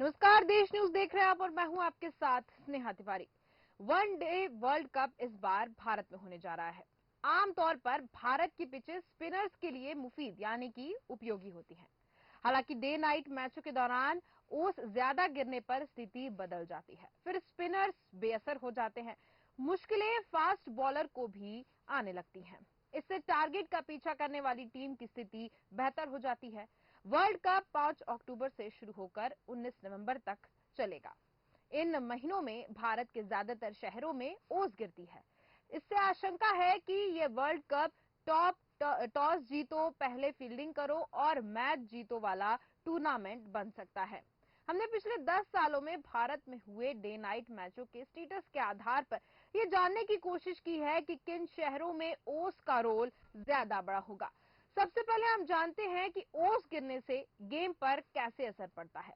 नमस्कार, देश न्यूज देख रहे हैं आप और मैं हूं आपके साथ Sneha Tiwari. One day world cup इस बार भारत में होने जा रहा है। आमतौर पर भारत की पिचेस स्पिनर्स के लिए मुफीद यानी कि उपयोगी होती हैं। हालांकि डे नाइट मैचों के दौरान ओस ज्यादा गिरने पर स्थिति बदल जाती है, फिर स्पिनर्स बेअसर हो जाते हैं। मुश्किलें फास्ट बॉलर को भी आने लगती हैं। इससे टारगेट का पीछा करने वाली टीम की स्थिति बेहतर हो जाती है। वर्ल्ड कप 5 अक्टूबर से शुरू होकर 19 नवंबर तक चलेगा। इन महीनों में भारत के ज्यादातर शहरों में ओस गिरती है। इससे आशंका है कि ये वर्ल्ड कप टॉस जीतो, पहले फील्डिंग करो और मैच जीतो वाला टूर्नामेंट बन सकता है। हमने पिछले 10 सालों में भारत में हुए डे नाइट मैचों के स्टेटस के आधार पर यह जानने की कोशिश की है कि किन शहरों में ओस का रोल ज्यादा बड़ा होगा। सबसे पहले हम जानते हैं कि ओस गिरने से गेम पर कैसे असर पड़ता है।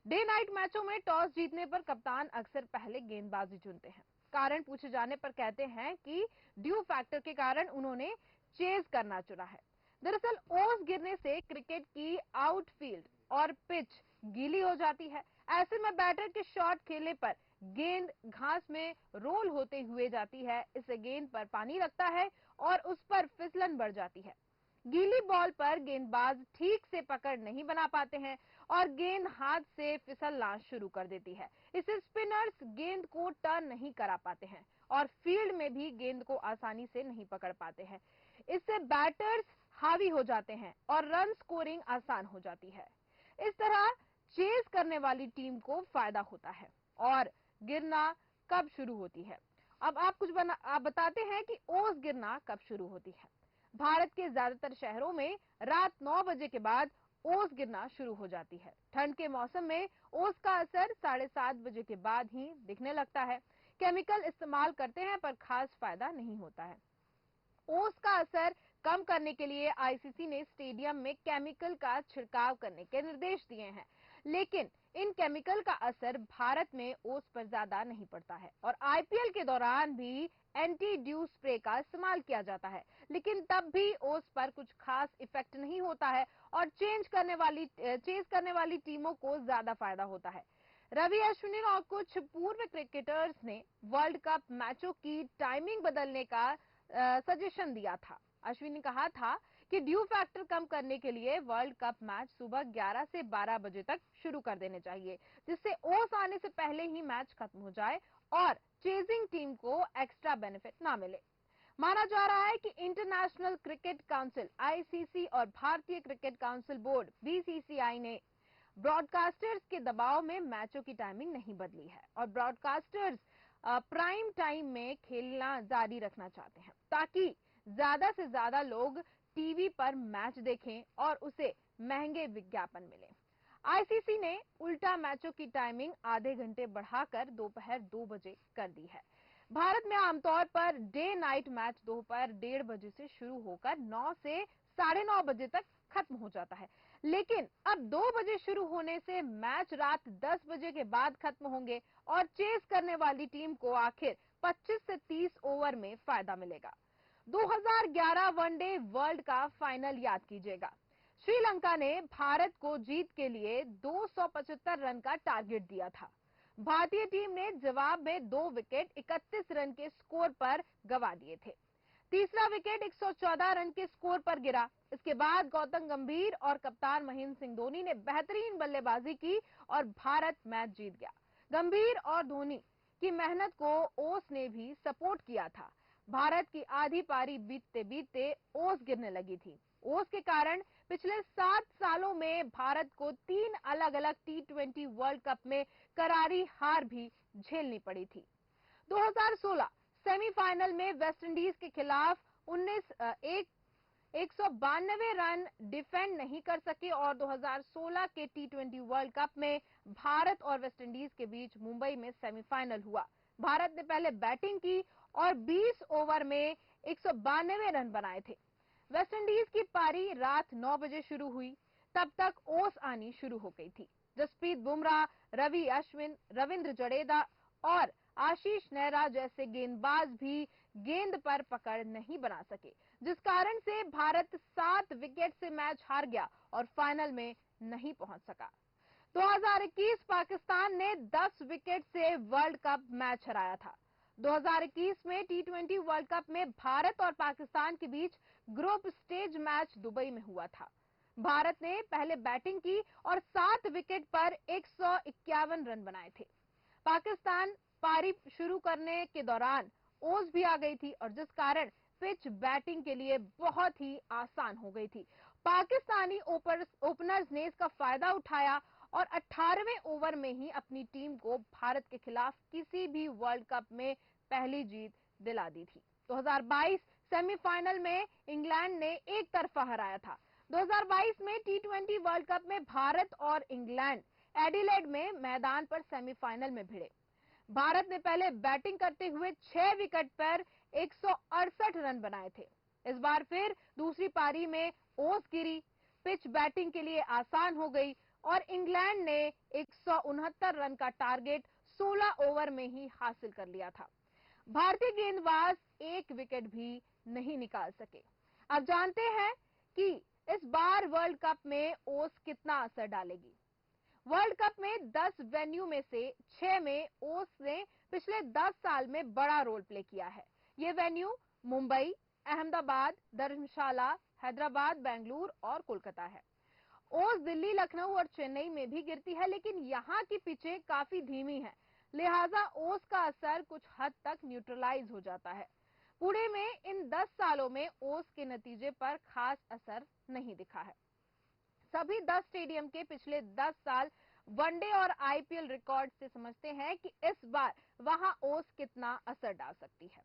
डे नाइट मैचों में टॉस जीतने पर कप्तान अक्सर पहले गेंदबाजी चुनते हैं। कारण पूछे जाने पर कहते हैं कि ड्यू फैक्टर के कारण उन्होंने चेज करना चुना है। दरअसल ओस गिरने से क्रिकेट की आउटफील्ड और पिच गीली हो जाती है। ऐसे में बैटर के शॉट खेलने पर गेंद घास में रोल होते हुए जाती है। इससे गेंद पर पानी लगता है और उस पर फिसलन बढ़ जाती है। गीली बॉल पर गेंदबाज ठीक से पकड़ नहीं बना पाते हैं और गेंद हाथ से फिसलना शुरू कर देती है। इससे स्पिनर्स गेंद को टर्न नहीं करा पाते हैं और फील्ड में भी गेंद को आसानी से नहीं पकड़ पाते हैं। इससे बैटर्स हावी हो जाते हैं और रन स्कोरिंग आसान हो जाती है। इस तरह चेज करने वाली टीम को फायदा होता है। और गिरना कब शुरू होती है? अब आप बताते हैं कि ओस गिरना कब शुरू होती है। भारत के ज्यादातर शहरों में रात 9 बजे के बाद ओस गिरना शुरू हो जाती है। ठंड के मौसम में ओस का असर 7:30 बजे के बाद ही दिखने लगता है। केमिकल इस्तेमाल करते हैं पर खास फायदा नहीं होता है। ओस का असर कम करने के लिए आईसीसी ने स्टेडियम में केमिकल का छिड़काव करने के निर्देश दिए हैं, लेकिन इन केमिकल का असर भारत में ओस पर ज्यादा नहीं पड़ता है और आईपीएल के दौरान भी एंटी ड्यू स्प्रे का इस्तेमाल किया जाता है, लेकिन तब भी ओस पर कुछ खास इफेक्ट नहीं होता है और चेज करने वाली टीमों को ज्यादा फायदा होता है। रवि अश्विन और कुछ पूर्व क्रिकेटर्स ने वर्ल्ड कप मैचों की टाइमिंग बदलने का सजेशन दिया था। अश्विन ने कहा था कि ड्यू फैक्टर कम करने के लिए वर्ल्ड कप मैच सुबह 11 से 12 बजे तक शुरू कर देने चाहिए, जिससे ओस आने से पहले ही मैच खत्म हो जाए और चेजिंग टीम को एक्स्ट्रा बेनिफिट ना मिले। माना जा रहा है कि इंटरनेशनल क्रिकेट काउंसिल आईसीसी और भारतीय क्रिकेट काउंसिल बोर्ड बीसीसीआई ने ब्रॉडकास्टर्स के दबाव में मैचों की टाइमिंग नहीं बदली है और ब्रॉडकास्टर्स प्राइम टाइम में खेलना जारी रखना चाहते हैं ताकि ज्यादा से ज्यादा लोग टीवी पर मैच देखें और उसे महंगे विज्ञापन मिले। आईसीसी ने उल्टा मैचों की टाइमिंग आधे घंटे बढ़ाकर दोपहर 2 बजे कर दी है। भारत में आमतौर पर डे नाइट मैच दोपहर 1:30 बजे से शुरू होकर 9 से 9:30 बजे तक खत्म हो जाता है, लेकिन अब 2 बजे शुरू होने से मैच रात 10 बजे के बाद खत्म होंगे और चेस करने वाली टीम को आखिर 25 से 30 ओवर में फायदा मिलेगा। 2011 वनडे वर्ल्ड का फाइनल याद कीजिएगा। श्रीलंका ने भारत को जीत के लिए 275 रन का टारगेट दिया था। भारतीय टीम ने जवाब में 2 विकेट 31 रन के स्कोर पर गंवा दिए थे। तीसरा विकेट 114 रन के स्कोर पर गिरा। इसके बाद गौतम गंभीर और कप्तान महेंद्र सिंह धोनी ने बेहतरीन बल्लेबाजी की और भारत मैच जीत गया। गंभीर और धोनी की मेहनत को ओस ने भी सपोर्ट किया था। भारत की आधी पारी बीतते बीतते ओस गिरने लगी थी। ओस के कारण पिछले 7 सालों में भारत को 3 अलग अलग टी20 वर्ल्ड कप में करारी हार भी झेलनी पड़ी थी। 2016 सेमीफाइनल में वेस्टइंडीज के खिलाफ 192 रन डिफेंड नहीं कर सके और 2016 के टी20 वर्ल्ड कप में भारत और वेस्टइंडीज के बीच मुंबई में सेमीफाइनल हुआ। भारत ने पहले बैटिंग की और 20 ओवर में 192 रन बनाए थे। वेस्टइंडीज की पारी रात 9 बजे शुरू हुई, तब तक ओस आनी शुरू हो गई थी। जसप्रीत बुमराह, रवि अश्विन, रविंद्र जडेजा और आशीष नेहरा जैसे गेंदबाज भी गेंद पर पकड़ नहीं बना सके, जिस कारण से भारत 7 विकेट से मैच हार गया और फाइनल में नहीं पहुंच सका। 2021 पाकिस्तान ने 10 विकेट से वर्ल्ड कप मैच हराया था। 2021 में टी20 वर्ल्ड कप में भारत और पाकिस्तान के बीच ग्रुप स्टेज मैच दुबई में हुआ था। भारत ने पहले बैटिंग की और 7 विकेट पर 151 रन बनाए थे। पाकिस्तान पारी शुरू करने के दौरान ओस भी आ गई थी और जिस कारण पिच बैटिंग के लिए बहुत ही आसान हो गई थी। पाकिस्तानी ओपनर्स ने इसका फायदा उठाया और 18वें ओवर में ही अपनी टीम को भारत के खिलाफ किसी भी वर्ल्ड कप में पहली जीत दिला दी थी। 2022 सेमीफाइनल में इंग्लैंड ने एक तरफा हराया था। 2022 में टी20 वर्ल्ड कप में भारत और इंग्लैंड एडिलेड में मैदान पर सेमीफाइनल में भिड़े। भारत ने पहले बैटिंग करते हुए 6 विकेट पर 168 रन बनाए थे। इस बार फिर दूसरी पारी में ओस गिरी, पिच बैटिंग के लिए आसान हो गई और इंग्लैंड ने 169 रन का टारगेट 16 ओवर में ही हासिल कर लिया था। भारतीय गेंदबाज एक विकेट भी नहीं निकाल सके। अब जानते हैं कि इस बार वर्ल्ड कप में ओस कितना असर डालेगी। वर्ल्ड कप में 10 वेन्यू में से 6 में ओस ने पिछले 10 साल में बड़ा रोल प्ले किया है। ये वेन्यू मुंबई, अहमदाबाद, धर्मशाला, हैदराबाद, बेंगलुरु और कोलकाता है। ओस दिल्ली, लखनऊ और चेन्नई में भी गिरती है, लेकिन यहाँ की पिचें काफी धीमी है, लिहाजा ओस का असर कुछ हद तक न्यूट्रलाइज हो जाता है। पुणे में इन 10 सालों में ओस के नतीजे पर खास असर नहीं दिखा है। सभी 10 स्टेडियम के पिछले 10 साल वनडे और आईपीएल रिकॉर्ड से समझते हैं कि इस बार वहां ओस कितना असर डाल सकती है।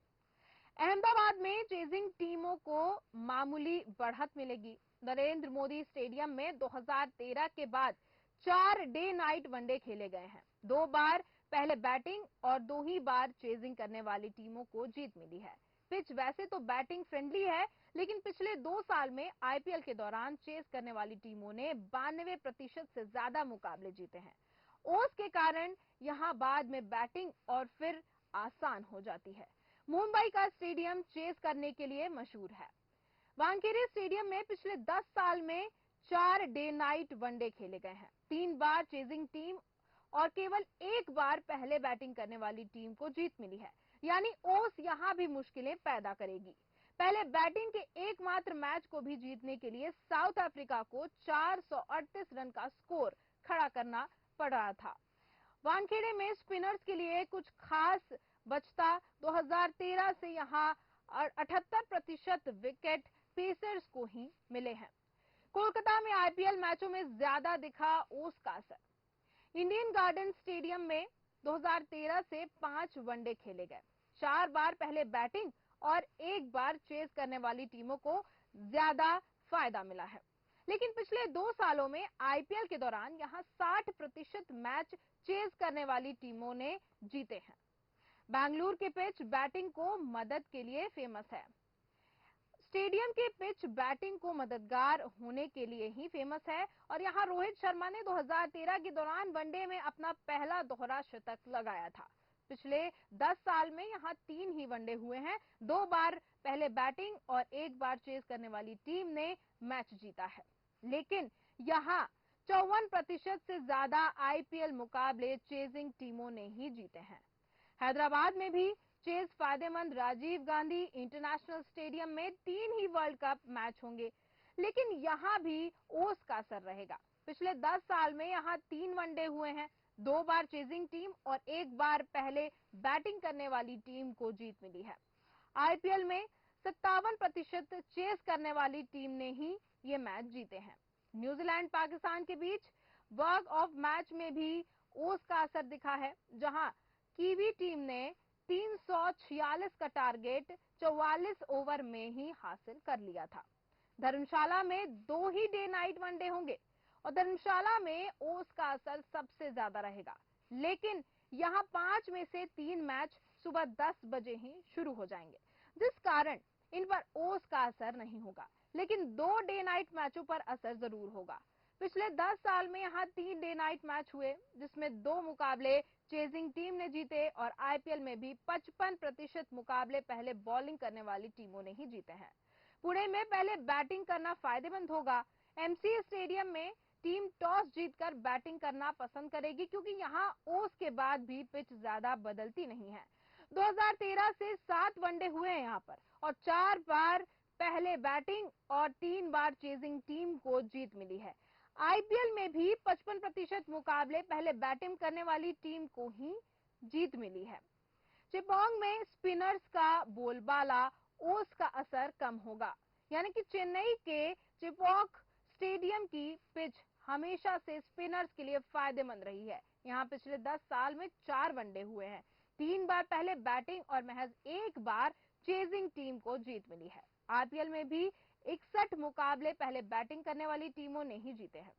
अहमदाबाद में चेजिंग टीमों को मामूली बढ़त मिलेगी। नरेंद्र मोदी स्टेडियम में 2013 के बाद 4 डे नाइट वनडे खेले गए हैं। 2 बार पहले बैटिंग और 2 ही बार चेजिंग करने वाली टीमों को जीत मिली है। पिच वैसे तो बैटिंग फ्रेंडली है, लेकिन पिछले 2 साल में आईपीएल के दौरान चेस करने वाली टीमों ने 92% से ज्यादा मुकाबले जीते हैं। ओस के कारण यहां बाद में बैटिंग और फिर आसान हो जाती है। मुंबई का स्टेडियम चेस करने के लिए मशहूर है। वानखेड़े स्टेडियम में पिछले 10 साल में 4 डे नाइट वनडे खेले गए हैं। 3 बार चेजिंग टीम और केवल 1 बार पहले बैटिंग करने वाली टीम को जीत मिली है, यानी ओस यहां भी मुश्किलें पैदा करेगी। पहले बैटिंग के एकमात्र मैच को भी जीतने के लिए साउथ अफ्रीका को 438 रन का स्कोर खड़ा करना पड़ रहा था। वानखेड़े में स्पिनर्स के लिए कुछ खास बचता 2013 से यहां 78% विकेट पेसर्स को ही मिले हैं। कोलकाता में आईपीएल मैचों में ज्यादा दिखा ओस का असर। इंडियन गार्डन स्टेडियम में 2013 से 5 वनडे खेले गए। 4 बार पहले बैटिंग और 1 बार चेस करने वाली टीमों को ज्यादा फायदा मिला है, लेकिन पिछले 2 सालों में आईपीएल के दौरान यहां 60% मैच चेस करने वाली टीमों ने जीते हैं। बेंगलुरु के पिच बैटिंग को मदद के लिए फेमस है। स्टेडियम के पिच बैटिंग को मददगार होने के लिए ही फेमस है और यहां रोहित शर्मा ने 2013 के दौरान वनडे में अपना पहला दोहरा शतक लगाया था। पिछले 10 साल में यहां 3 ही वनडे हुए हैं। 2 बार पहले बैटिंग और 1 बार चेस करने वाली टीम ने मैच जीता है, लेकिन यहां 54% से ज्यादा आईपीएल मुकाबले चेजिंग टीमों ने ही जीते हैं। हैदराबाद में भी चेस फायदेमंद राजीव गांधी इंटरनेशनल स्टेडियम में 3 ही वर्ल्ड कप मैच होंगे, लेकिन यहां भी ओस का असर रहेगा। पिछले 10 साल में यहां 3 वनडे हुए हैं। 2 बार चेजिंग टीम और 1 बार पहले बैटिंग करने वाली टीम को जीत मिली है। आईपीएल में 57% चेस करने वाली टीम ने ही ये मैच जीते हैं। न्यूजीलैंड पाकिस्तान के बीच वर्क ऑफ मैच में भी ओस का असर दिखा है, जहां कीवी टीम ने 346 का टारगेट 44 ओवर में ही हासिल कर लिया था। धर्मशाला में 2 ही डे नाइट वनडे होंगे और धर्मशाला में ओस का असर सबसे ज्यादा रहेगा, लेकिन यहां 5 में से 3 मैच सुबह 10 बजे ही शुरू हो जाएंगे, जिस कारण इन पर ओस का असर नहीं होगा, लेकिन 2 डे नाइट मैचों पर असर जरूर होगा। पिछले 10 साल में यहां 3 डे नाइट मैच हुए, जिसमें 2 मुकाबले चेजिंग टीम ने जीते और आईपीएल में भी 55% मुकाबले पहले बॉलिंग करने वाली टीमों ने ही जीते हैं। पुणे में पहले बैटिंग करना फायदेमंद होगा। एमसीए स्टेडियम में टीम टॉस जीतकर बैटिंग करना पसंद करेगी, क्योंकि यहाँ ओस के बाद भी पिच ज्यादा बदलती नहीं है। 2013 से 7 वनडे हुए हैं यहाँ पर, और 4 बार पहले बैटिंग और 3 बार चेजिंग टीम को जीत मिली है। आईपीएल में भी 55% मुकाबले पहले बैटिंग करने वाली टीम को ही जीत मिली है। चिपॉन्ग में स्पिनर्स का बोलबाला, ओस का असर कम होगा, यानी कि चेन्नई के चिपॉक स्टेडियम की पिच हमेशा से स्पिनर्स के लिए फायदेमंद रही है। यहाँ पिछले 10 साल में 4 वनडे हुए हैं, 3 बार पहले बैटिंग और महज 1 बार चेजिंग टीम को जीत मिली है। आईपीएल में भी 61 मुकाबले पहले बैटिंग करने वाली टीमों ने ही जीते हैं।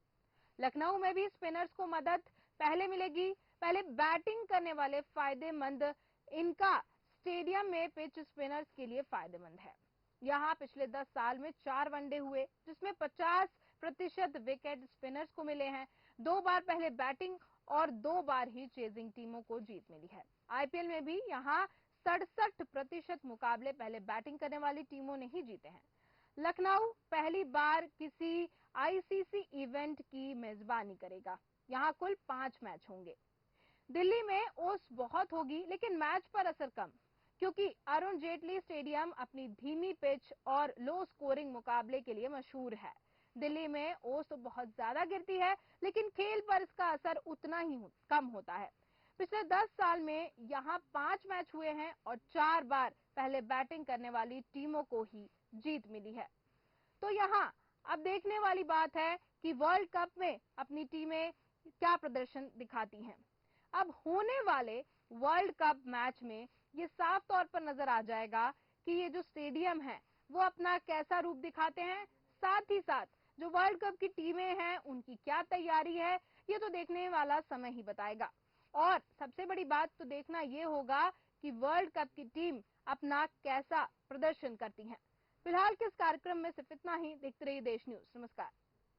लखनऊ में भी स्पिनर्स को मदद पहले मिलेगी, पहले बैटिंग करने वाले फायदेमंद। इनका स्टेडियम में पिच स्पिनर्स के लिए फायदेमंद है। यहाँ पिछले 10 साल में 4 वनडे हुए, जिसमें 50% विकेट स्पिनर्स को मिले हैं। 2 बार पहले बैटिंग और 2 बार ही चेजिंग टीमों को जीत मिली है। आईपीएल में भी यहाँ 67% मुकाबले पहले बैटिंग करने वाली टीमों ने ही जीते हैं। लखनऊ पहली बार किसी आईसीसी इवेंट की मेजबानी करेगा। यहाँ कुल 5 मैच होंगे। दिल्ली में ओस बहुत होगी, लेकिन मैच पर असर कम, क्योंकि अरुण जेटली स्टेडियम अपनी धीमी पिच और लो स्कोरिंग मुकाबले के लिए मशहूर है। दिल्ली में ओस तो बहुत ज्यादा गिरती है, लेकिन खेल पर इसका असर उतना ही कम होता है। पिछले 10 साल में यहाँ 5 मैच हुए हैं और 4 बार पहले बैटिंग करने वाली टीमों को ही जीत मिली है। तो यहाँ अब देखने वाली बात है कि वर्ल्ड कप में अपनी टीमें क्या प्रदर्शन दिखाती हैं। अब होने वाले वर्ल्ड कप मैच में ये साफ तौर पर नजर आ जाएगा कि ये जो स्टेडियम है वो अपना कैसा रूप दिखाते हैं, साथ ही साथ जो वर्ल्ड कप की टीमें हैं उनकी क्या तैयारी है, ये तो देखने वाला समय ही बताएगा। और सबसे बड़ी बात तो देखना ये होगा कि वर्ल्ड कप की टीम अपना कैसा प्रदर्शन करती है। फिलहाल के इस कार्यक्रम में सिर्फ इतना ही। देखते रहिए देश न्यूज। नमस्कार।